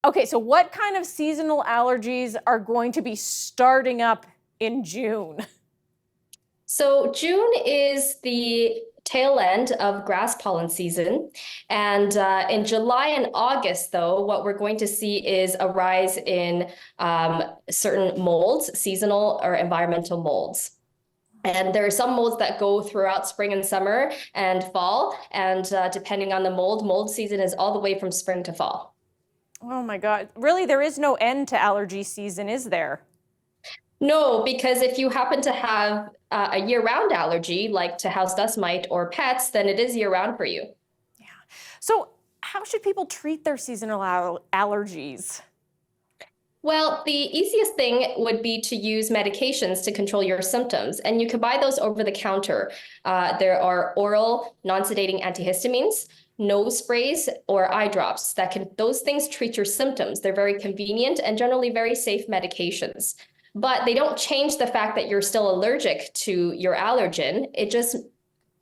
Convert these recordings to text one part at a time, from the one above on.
Okay, so what kind of seasonal allergies are going to be starting up in June? So June is the tail end of grass pollen season. And in July and August, though, what we're going to see is a rise in certain molds, seasonal or environmental molds. And there are some molds that go throughout spring and summer and fall. And depending on the mold season is all the way from spring to fall. Oh my God, really, there is no end to allergy season, is there? No, because if you happen to have a year-round allergy, like to house dust mite or pets, then it is year-round for you. Yeah. So how should people treat their seasonal allergies? Well, the easiest thing would be to use medications to control your symptoms, and you can buy those over the counter. There are oral non-sedating antihistamines, nose sprays, or eye drops those things treat your symptoms. They're very convenient and generally very safe medications. But they don't change the fact that you're still allergic to your allergen. It just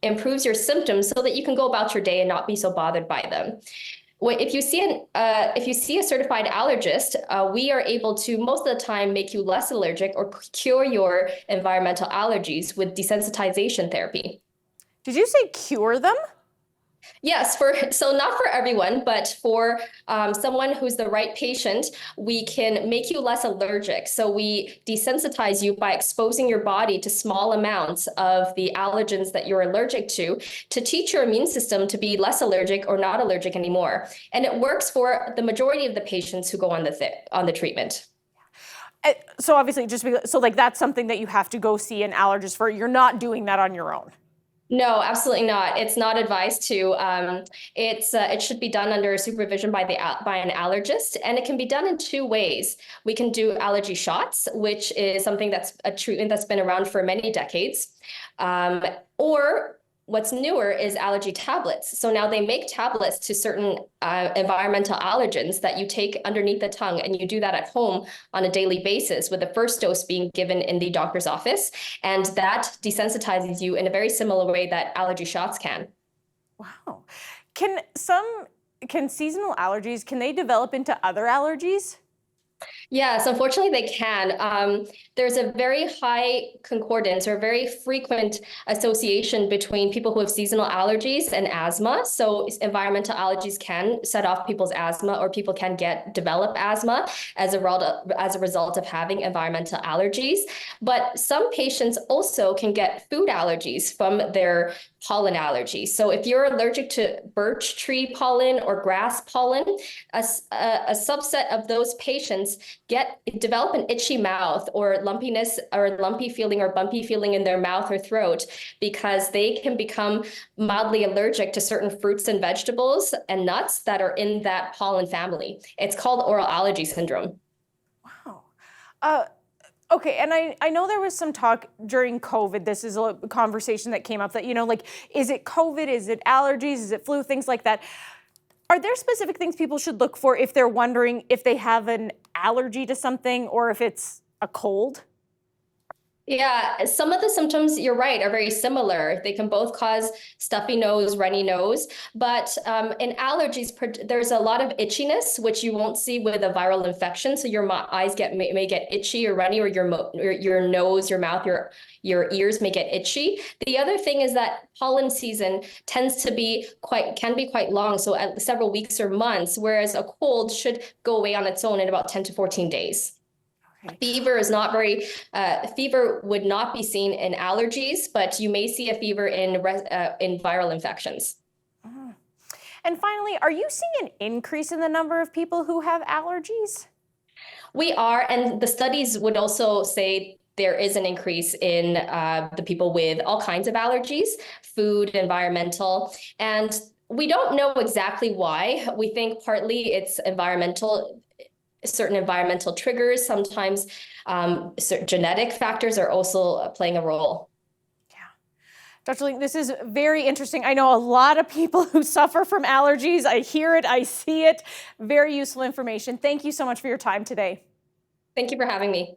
improves your symptoms so that you can go about your day and not be so bothered by them. If you see a certified allergist, we are able to most of the time make you less allergic or cure your environmental allergies with desensitization therapy. Did you say cure them? Yes, so not for everyone, but for someone who's the right patient, we can make you less allergic. So we desensitize you by exposing your body to small amounts of the allergens that you're allergic to teach your immune system to be less allergic or not allergic anymore. And it works for the majority of the patients who go on the treatment. So obviously, that's something that you have to go see an allergist for. You're not doing that on your own. No, absolutely not. It's not advised to. It should be done under supervision by an allergist, and it can be done in two ways. We can do allergy shots, which is something that's a treatment that's been around for many decades, or what's newer is allergy tablets. So now they make tablets to certain environmental allergens that you take underneath the tongue, and you do that at home on a daily basis, with the first dose being given in the doctor's office. And that desensitizes you in a very similar way that allergy shots can. Wow. Can seasonal allergies, can they develop into other allergies? Yes, unfortunately they can. There's a very high concordance or very frequent association between people who have seasonal allergies and asthma. So environmental allergies can set off people's asthma, or people can develop asthma as a result of having environmental allergies. But some patients also can get food allergies from their pollen allergies. So if you're allergic to birch tree pollen or grass pollen, a subset of those patients develop an itchy mouth or lumpiness or lumpy feeling or bumpy feeling in their mouth or throat, because they can become mildly allergic to certain fruits and vegetables and nuts that are in that pollen family. It's called oral allergy syndrome. Wow. Okay, and I know there was some talk during COVID, this is a conversation that came up that, is it COVID, is it allergies, is it flu, things like that. Are there specific things people should look for if they're wondering if they have an allergy to something or if it's a cold? Yeah, some of the symptoms, you're right, are very similar. They can both cause stuffy nose, runny nose, but in allergies, there's a lot of itchiness, which you won't see with a viral infection. So your eyes may get itchy or runny, or your nose, your mouth, your ears may get itchy. The other thing is that pollen season can be quite long, so at several weeks or months, whereas a cold should go away on its own in about 10 to 14 days. Okay. Fever would not be seen in allergies, but you may see a fever in viral infections. And finally, are you seeing an increase in the number of people who have allergies? We are, and the studies would also say there is an increase in the people with all kinds of allergies, food, environmental, and we don't know exactly why. We think partly it's certain environmental triggers. Sometimes certain genetic factors are also playing a role. Yeah. Dr. Ling, this is very interesting. I know a lot of people who suffer from allergies. I hear it, I see it. Very useful information. Thank you so much for your time today. Thank you for having me.